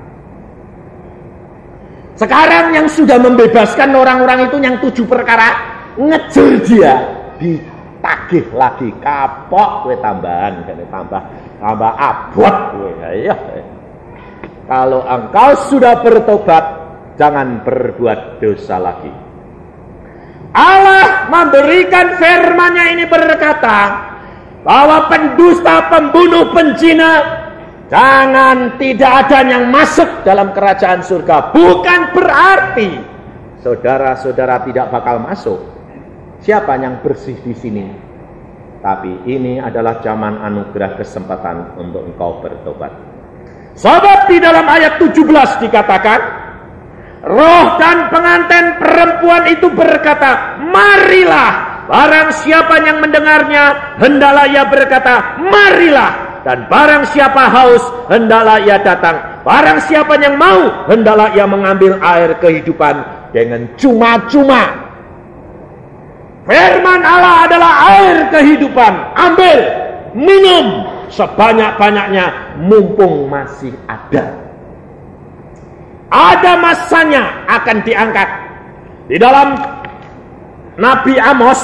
S1: Sekarang yang sudah membebaskan orang-orang itu yang 7 perkara, ngejar dia, ditagih lagi, kapok kowe tambahan, tambah abot kowe. Ya. Kalau engkau sudah bertobat, jangan berbuat dosa lagi. Allah memberikan firman-Nya ini berkata bahwa pendusta, pembunuh, penzina, jangan, tidak ada yang masuk dalam kerajaan surga. Bukan berarti saudara-saudara tidak bakal masuk. Siapa yang bersih di sini? Tapi ini adalah zaman anugerah, kesempatan untuk engkau bertobat. Sebab di dalam ayat 17 dikatakan, roh dan pengantin perempuan itu berkata, marilah. Barang siapa yang mendengarnya, hendaklah ia berkata, marilah. Dan barang siapa haus, hendaklah ia datang. Barang siapa yang mau, hendaklah ia mengambil air kehidupan dengan cuma-cuma. Firman Allah adalah air kehidupan. Ambil, minum sebanyak-banyaknya mumpung masih ada. Ada masanya akan diangkat. Di dalam Nabi Amos,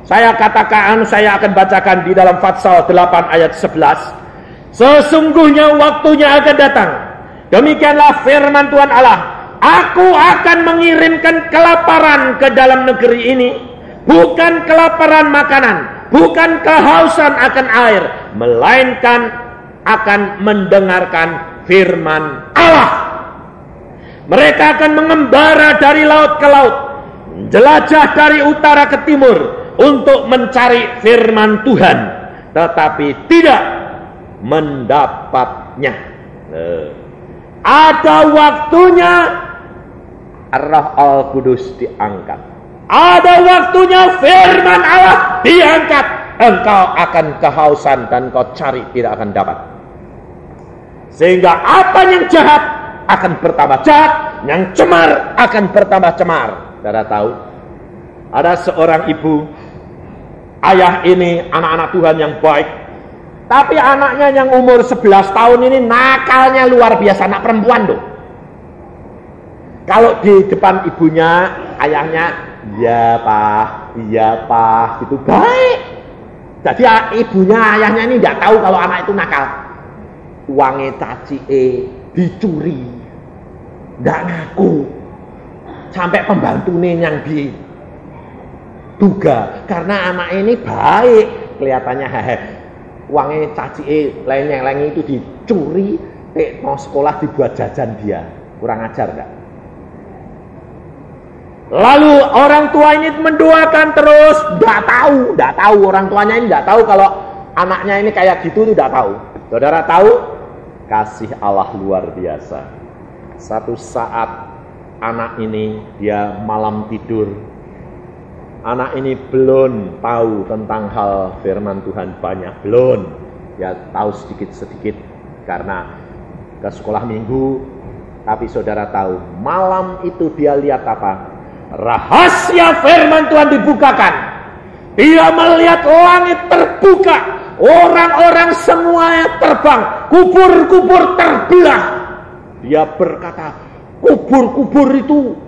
S1: saya akan bacakan di dalam Fatsal 8 ayat 11. Sesungguhnya waktunya akan datang. Demikianlah firman Tuhan Allah. Aku akan mengirimkan kelaparan ke dalam negeri ini. Bukan kelaparan makanan, bukan kehausan akan air, melainkan akan mendengarkan firman Allah. Mereka akan mengembara dari laut ke laut, menjelajah dari utara ke timur untuk mencari firman Tuhan, tetapi tidak mendapatnya. Ada waktunya Roh Al-Kudus diangkat. Ada waktunya firman Allah diangkat. Engkau akan kehausan dan kau cari tidak akan dapat. Sehingga apa yang jahat akan bertambah jahat, yang cemar akan bertambah cemar. Saudara tahu, ada seorang ibu, ayah ini anak-anak Tuhan yang baik, tapi anaknya yang umur 11 tahun ini nakalnya luar biasa, anak perempuan tuh. Kalau di depan ibunya, ayahnya, iya pak, gitu baik. Jadi ibunya, ayahnya ini tidak tahu kalau anak itu nakal. Uangnya caci dicuri, tidak ngaku. Sampai pembantunya yang diduga, karena anak ini baik, kelihatannya uangnya caci lengeng itu dicuri, mau sekolah dibuat jajan dia, kurang ajar enggak? Lalu orang tua ini mendoakan terus, tidak tahu orang tuanya ini tidak tahu kalau anaknya ini kayak gitu, tidak tahu. Saudara tahu, kasih Allah luar biasa. Satu saat anak ini dia malam tidur. Anak ini belum tahu tentang hal firman Tuhan banyak, belum. Dia tahu sedikit-sedikit karena ke sekolah minggu. Tapi saudara tahu, malam itu dia lihat apa? Rahasia firman Tuhan dibukakan. Dia melihat langit terbuka, orang-orang semuanya terbang, kubur-kubur terbelah. Dia berkata, kubur-kubur itu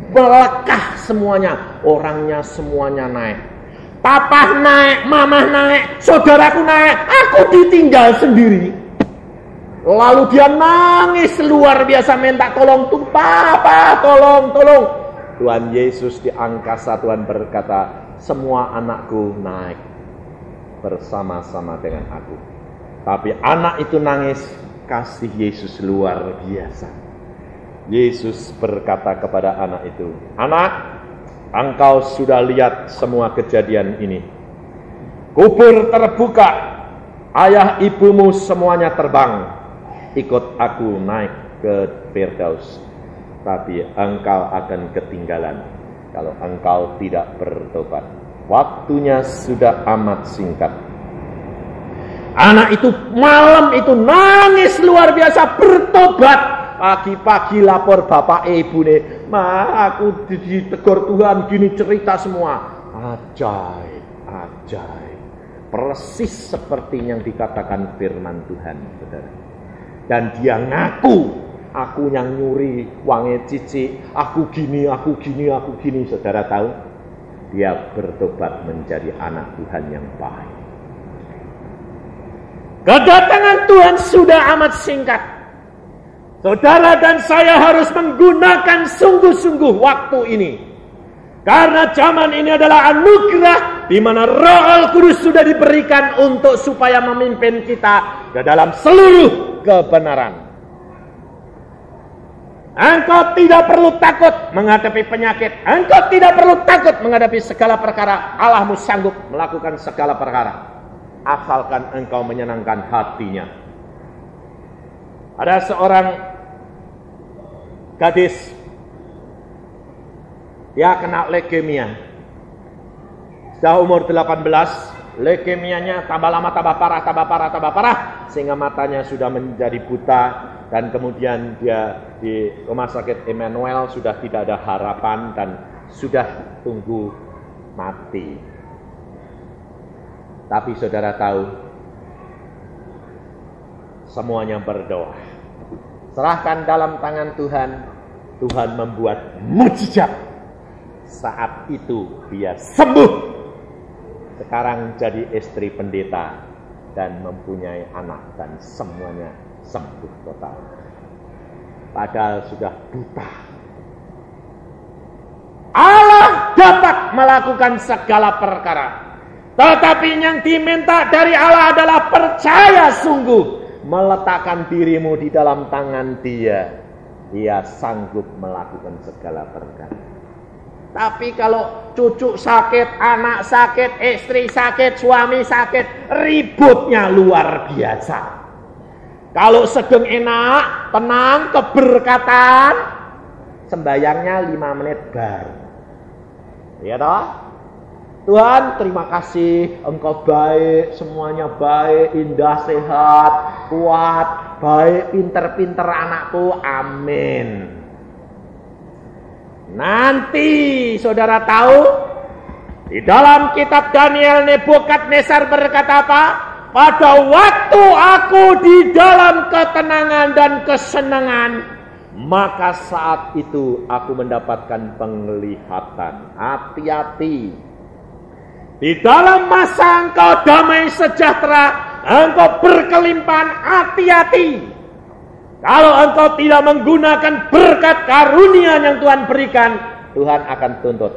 S1: melekah semuanya, orangnya semuanya naik. Papa naik, mama naik, saudaraku naik, aku ditinggal sendiri. Lalu dia nangis luar biasa, minta tolong tuh, Papa, tolong. Tuhan Yesus di angkasa, Tuhan berkata, semua anakku naik bersama-sama dengan aku. Tapi anak itu nangis, kasih Yesus luar biasa. Yesus berkata kepada anak itu, anak, engkau sudah lihat semua kejadian ini. Kubur terbuka, ayah ibumu semuanya terbang, ikut aku naik ke Firdaus. Tapi engkau akan ketinggalan kalau engkau tidak bertobat. Waktunya sudah amat singkat. Anak itu malam itu nangis luar biasa, bertobat. Pagi-pagi lapor bapak ibu nih, aku ditegur Tuhan, gini cerita semua. Ajaib. Persis seperti yang dikatakan firman Tuhan, saudara. Dan dia ngaku, aku yang nyuri uangnya cici, aku gini. Saudara tahu, dia bertobat menjadi anak Tuhan yang baik. Kedatangan Tuhan sudah amat singkat. Saudara dan saya harus menggunakan sungguh-sungguh waktu ini. Karena zaman ini adalah anugerah di mana Roh Al-Kudus sudah diberikan untuk supaya memimpin kita ke dalam seluruh kebenaran. Engkau tidak perlu takut menghadapi penyakit. Engkau tidak perlu takut menghadapi segala perkara. Allahmu sanggup melakukan segala perkara. Asalkan engkau menyenangkan hatinya. Ada seorang gadis. Dia kena leukemia. Sudah umur 18. leukemianya tambah lama tambah parah, sehingga matanya sudah menjadi buta, dan kemudian dia di rumah sakit Emmanuel sudah tidak ada harapan dan sudah tunggu mati. Tapi saudara tahu, semuanya berdoa. Serahkan dalam tangan Tuhan, Tuhan membuat mujizat. Saat itu dia sembuh. Sekarang jadi istri pendeta dan mempunyai anak dan semuanya sembuh total. Padahal sudah buta. Allah dapat melakukan segala perkara. Tetapi yang diminta dari Allah adalah percaya sungguh. Meletakkan dirimu di dalam tangan Dia. Dia sanggup melakukan segala perkara. Tapi kalau cucu sakit, anak sakit, istri sakit, suami sakit, ributnya luar biasa. Kalau sedang enak, tenang, keberkatan, sembayangnya 5 menit baru. Ya toh? Tuhan, terima kasih, Engkau baik, semuanya baik, indah, sehat, kuat, baik, pinter-pinter anakku, amin. Nanti saudara tahu, di dalam kitab Daniel, Nebukadnezar berkata apa? Pada waktu aku di dalam ketenangan dan kesenangan, maka saat itu aku mendapatkan penglihatan. Hati-hati. Di dalam masa engkau damai sejahtera, engkau berkelimpahan, hati-hati. Kalau engkau tidak menggunakan berkat karunia yang Tuhan berikan, Tuhan akan tuntut.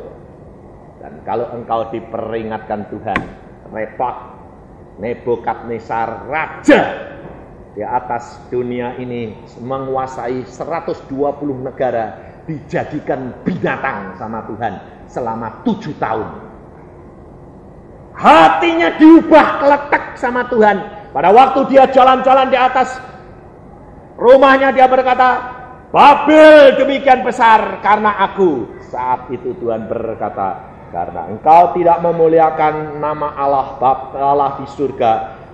S1: Dan kalau engkau diperingatkan Tuhan, repot. Nebukadnezar raja di atas dunia ini menguasai 120 negara, dijadikan binatang sama Tuhan selama 7 tahun. Hatinya diubah keletek sama Tuhan. Pada waktu dia jalan-jalan di atas rumahnya, dia berkata, Babel demikian besar karena aku. Saat itu Tuhan berkata, karena engkau tidak memuliakan nama Allah di surga,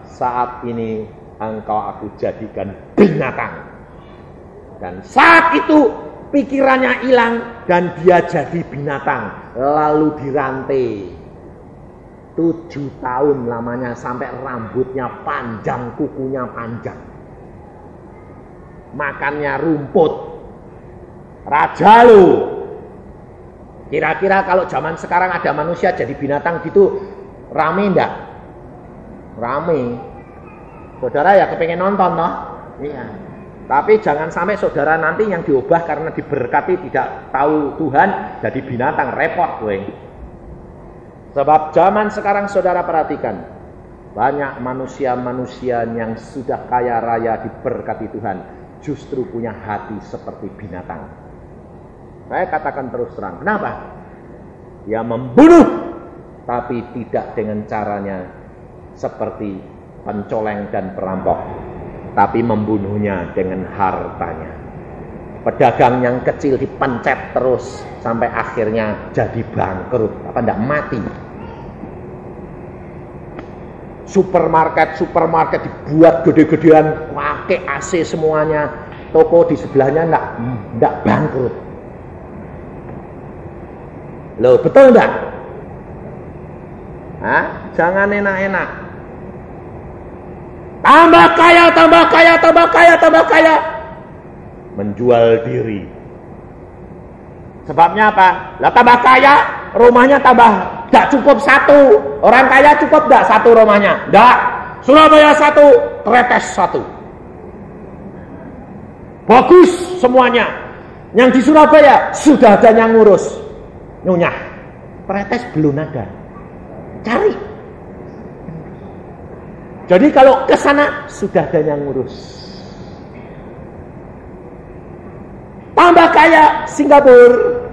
S1: saat ini engkau aku jadikan binatang. Dan saat itu pikirannya hilang dan dia jadi binatang, lalu dirantai. 7 tahun lamanya sampai rambutnya panjang, kukunya panjang. Makannya rumput. Raja lo. Kira-kira kalau zaman sekarang ada manusia jadi binatang gitu, rame enggak? Rame. Saudara ya kepengen nonton toh? Iya. Tapi jangan sampai saudara nanti yang diubah karena diberkati tidak tahu Tuhan jadi binatang, repot gue. Sebab zaman sekarang saudara perhatikan, banyak manusia-manusia yang sudah kaya raya diberkati Tuhan justru punya hati seperti binatang. Saya katakan terus terang, kenapa? Dia membunuh, tapi tidak dengan caranya seperti pencoleng dan perampok, tapi membunuhnya dengan hartanya. Pedagang yang kecil dipencet terus sampai akhirnya jadi bangkrut, apa enggak mati. Supermarket dibuat gede-gedean, pakai AC semuanya, toko di sebelahnya enggak bangkrut. Loh, betul enggak? Hah? Jangan enak-enak. Tambah kaya. Menjual diri. Sebabnya apa? Lah tambah kaya, rumahnya tambah enggak cukup 1. Orang kaya cukup enggak 1 rumahnya? Enggak. Surabaya 1, Tretes 1. Bagus semuanya. Yang di Surabaya sudah ada yang ngurus. Nyonya, Tretes belum ada. Cari. Jadi kalau ke sana sudah ada yang ngurus. Tambah kaya Singapura.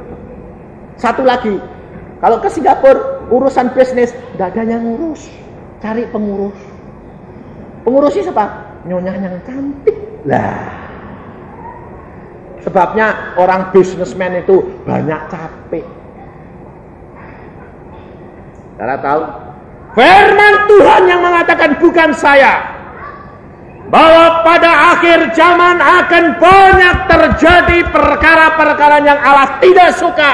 S1: Satu lagi. Kalau ke Singapura urusan bisnis enggak ada yang ngurus. Cari pengurus. Pengurusnya siapa? Nyonya yang cantik. Lah. Sebabnya orang bisnismen itu banyak capek. Saudara tahu, Firman Tuhan yang mengatakan bukan saya, bahwa pada akhir zaman akan banyak terjadi perkara-perkara yang Allah tidak suka.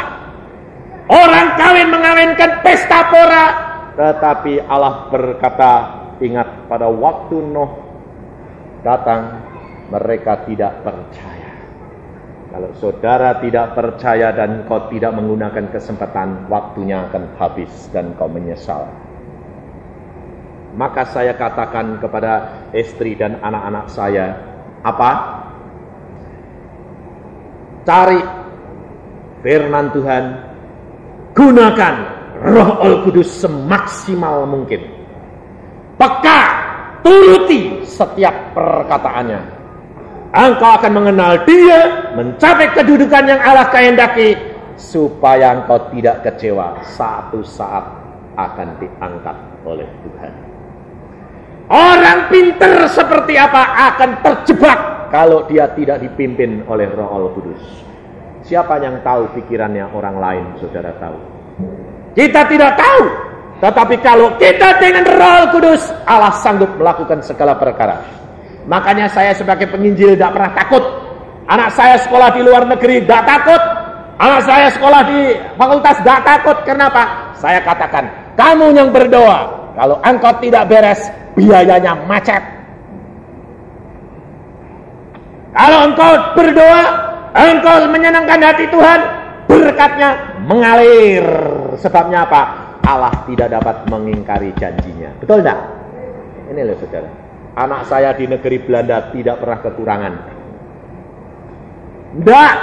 S1: Orang kawin mengawinkan pesta pora, tetapi Allah berkata, ingat pada waktu Nuh datang, mereka tidak percaya. Kalau saudara tidak percaya dan kau tidak menggunakan kesempatan, waktunya akan habis dan kau menyesal. Maka saya katakan kepada istri dan anak-anak saya, apa? Cari firman Tuhan, gunakan Roh Al-Kudus semaksimal mungkin. Peka, turuti setiap perkataannya. Engkau akan mengenal Dia, mencapai kedudukan yang Allah kehendaki, supaya engkau tidak kecewa. Satu saat akan diangkat oleh Tuhan. Orang pintar seperti apa akan terjebak kalau dia tidak dipimpin oleh Roh Al-Kudus. Siapa yang tahu pikirannya orang lain, saudara tahu? Kita tidak tahu. Tetapi kalau kita dengan Roh Al-Kudus, Allah sanggup melakukan segala perkara. Makanya saya sebagai penginjil tidak pernah takut. Anak saya sekolah di luar negeri tidak takut. Anak saya sekolah di fakultas tidak takut. Kenapa? Saya katakan, kamu yang berdoa. Kalau engkau tidak beres, biayanya macet. Kalau engkau berdoa, engkau menyenangkan hati Tuhan, berkatnya mengalir. Sebabnya apa? Allah tidak dapat mengingkari janjinya. Betul tidak? Ini loh saudara. Anak saya di negeri Belanda tidak pernah kekurangan. Tidak.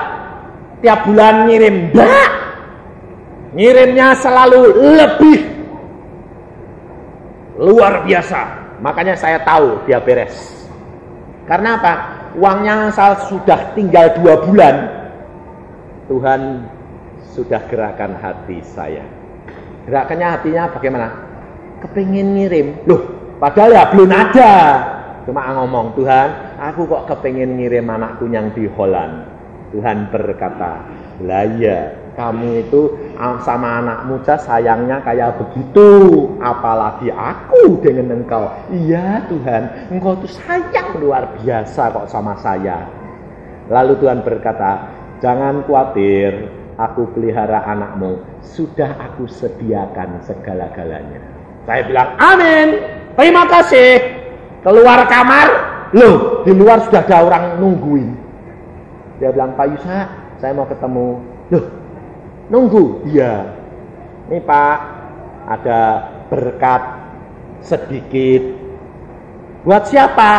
S1: Tiap bulan ngirim. Tidak. Ngirimnya selalu lebih. Luar biasa. Makanya saya tahu dia beres. Karena apa? Uangnya asal sudah tinggal 2 bulan, Tuhan sudah gerakan hati saya. Gerakannya hatinya bagaimana? Kepingin ngirim. Loh, padahal ya belum ada. Cuma ngomong, Tuhan, aku kok kepingin ngirim anakku yang di Holland. Tuhan berkata, lah ya, kamu itu sama anakmu sayangnya kayak begitu, apalagi aku dengan engkau. Iya Tuhan, engkau itu sayang luar biasa kok sama saya. Lalu Tuhan berkata, jangan khawatir, aku pelihara anakmu, sudah aku sediakan segala-galanya. Saya bilang, amin, terima kasih. Keluar kamar, loh di luar sudah ada orang nungguin. Dia bilang, Pak Yusa, saya mau ketemu. Loh, nunggu? Iya. Ini Pak, ada berkat sedikit. Buat siapa?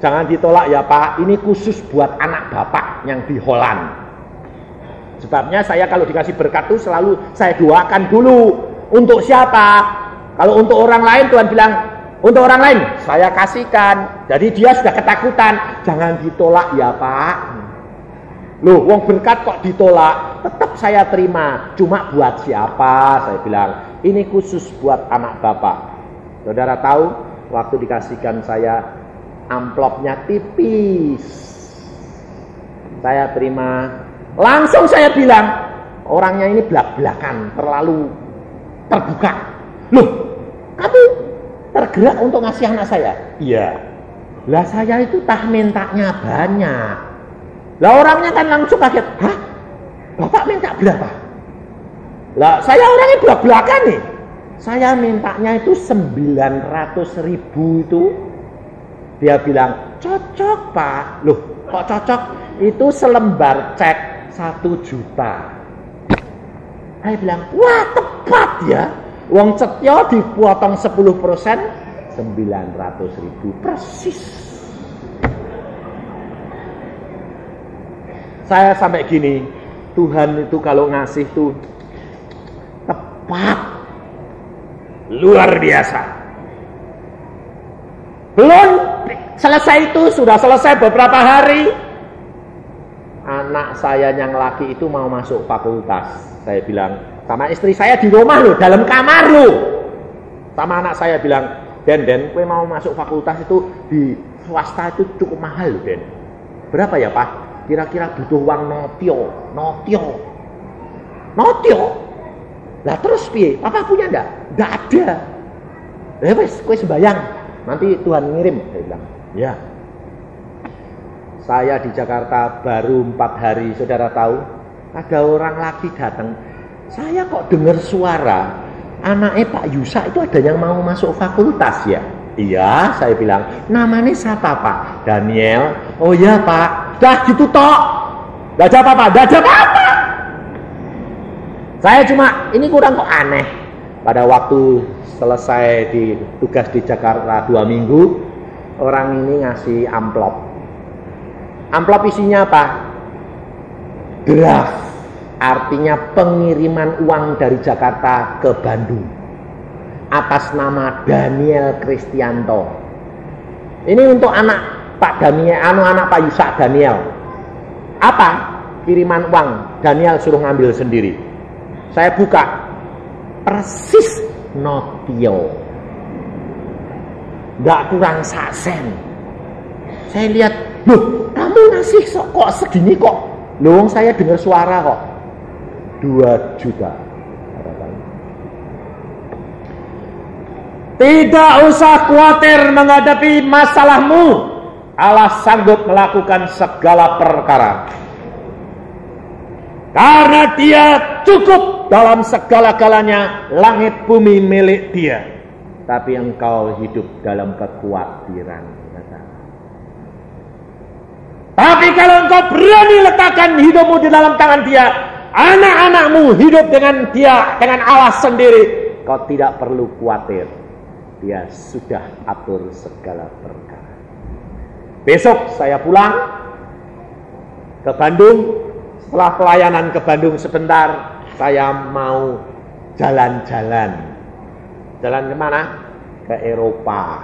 S1: Jangan ditolak ya Pak, ini khusus buat anak Bapak yang di Holland. Sebabnya saya kalau dikasih berkat itu selalu saya doakan dulu. Untuk siapa? Kalau untuk orang lain Tuhan bilang, untuk orang lain saya kasihkan. Jadi dia sudah ketakutan, jangan ditolak ya Pak. Loh, wong berkat kok ditolak? Tetap saya terima. Cuma buat siapa? Saya bilang, ini khusus buat anak Bapak. Saudara tahu, waktu dikasihkan saya, amplopnya tipis. Saya terima. Langsung saya bilang, orangnya ini belak-belakan, terlalu terbuka. Loh, kamu tergerak untuk ngasih anak saya? Iya. Lah saya itu tah mintanya banyak. Lah orangnya kan langsung kaget. Hah? Bapak minta berapa? Lah saya orangnya belak-belakan nih. Saya mintanya itu 900.000 itu. Dia bilang, cocok Pak. Loh, kok cocok? Itu selembar cek 1 juta. Saya bilang, wah tepat ya. Wong Cetyo dipotong 10%, 900.000 persis. Saya sampai gini, Tuhan itu kalau ngasih tuh tepat, luar biasa. Belum selesai itu, sudah selesai beberapa hari, anak saya yang laki itu mau masuk fakultas. Saya bilang sama istri saya di rumah loh, dalam kamar loh. Sama anak saya bilang, Den, kowe mau masuk fakultas itu di swasta itu cukup mahal loh, Den. Berapa ya Pak? Kira-kira butuh uang notio. Lah terus piye? Papa punya enggak? Enggak ada. Ya wes, kowe sembayang. Nanti Tuhan ngirim, saya bilang. Ya. Saya di Jakarta baru 4 hari, saudara tahu, ada orang lagi datang. Saya kok dengar suara anaknya Pak Yusa itu ada yang mau masuk fakultas ya? Iya, saya bilang. Namanya siapa Pak? Daniel. Oh ya Pak. Dah gitu tok. Enggak ada apa-apa, enggak ada apa-apa. Saya cuma, ini kurang kok aneh. Pada waktu selesai tugas di Jakarta 2 minggu, orang ini ngasih amplop. Amplop isinya apa? Draft. Artinya pengiriman uang dari Jakarta ke Bandung. Atas nama Daniel Kristianto. Ini untuk anak Pak Daniel, anak Pak Yusak Daniel. Apa? Kiriman uang. Daniel suruh ngambil sendiri. Saya buka, persis notio, nggak kurang sasen. Saya lihat, loh, kamu ngasih kok segini kok? Loh, saya dengar suara kok, 2 juta. Tidak usah khawatir menghadapi masalahmu. Allah sanggup melakukan segala perkara. Karena Dia cukup dalam segala-galanya, langit bumi milik Dia. Tapi engkau hidup dalam kekhawatiran. Tapi kalau engkau berani letakkan hidupmu di dalam tangan Dia, anak-anakmu hidup dengan Dia, dengan Allah sendiri, kau tidak perlu khawatir. Dia sudah atur segala perkara. Besok saya pulang ke Bandung. Setelah pelayanan ke Bandung sebentar, saya mau jalan-jalan. Jalan kemana? Ke Eropa.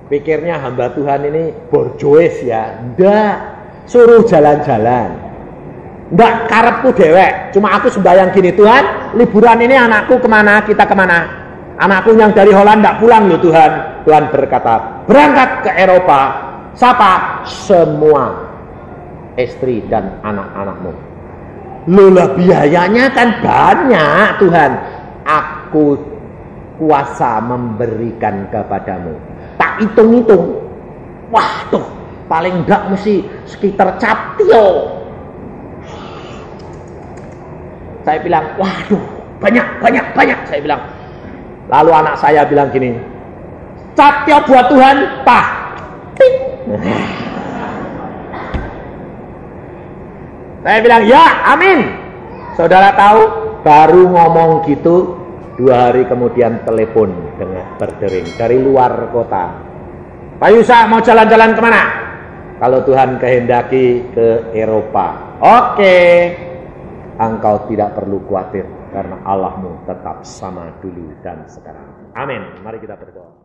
S1: Pikirnya hamba Tuhan ini borjoes ya. Nggak, suruh jalan-jalan. Nggak karepku dewek. Cuma aku sembahyang gini, Tuhan, liburan ini anakku kemana, kita kemana? Anakku yang dari Holland nggak pulang loh Tuhan. Tuhan berkata, berangkat ke Eropa. Siapa? Semua istri dan anak-anakmu. Lola biayanya kan banyak Tuhan. Aku kuasa memberikan kepadamu. Tak hitung-hitung. Wah tuh, paling enggak mesti sekitar captio. Saya bilang, waduh, banyak. Saya bilang. Lalu anak saya bilang gini, captio buat Tuhan, Pak. Saya bilang, ya amin. Saudara tahu, baru ngomong gitu, 2 hari kemudian telepon dengan berdering dari luar kota. Pak Yusa mau jalan-jalan kemana? Kalau Tuhan kehendaki ke Eropa. Oke. Engkau tidak perlu khawatir, karena Allahmu tetap sama dulu dan sekarang. Amin. Mari kita berdoa.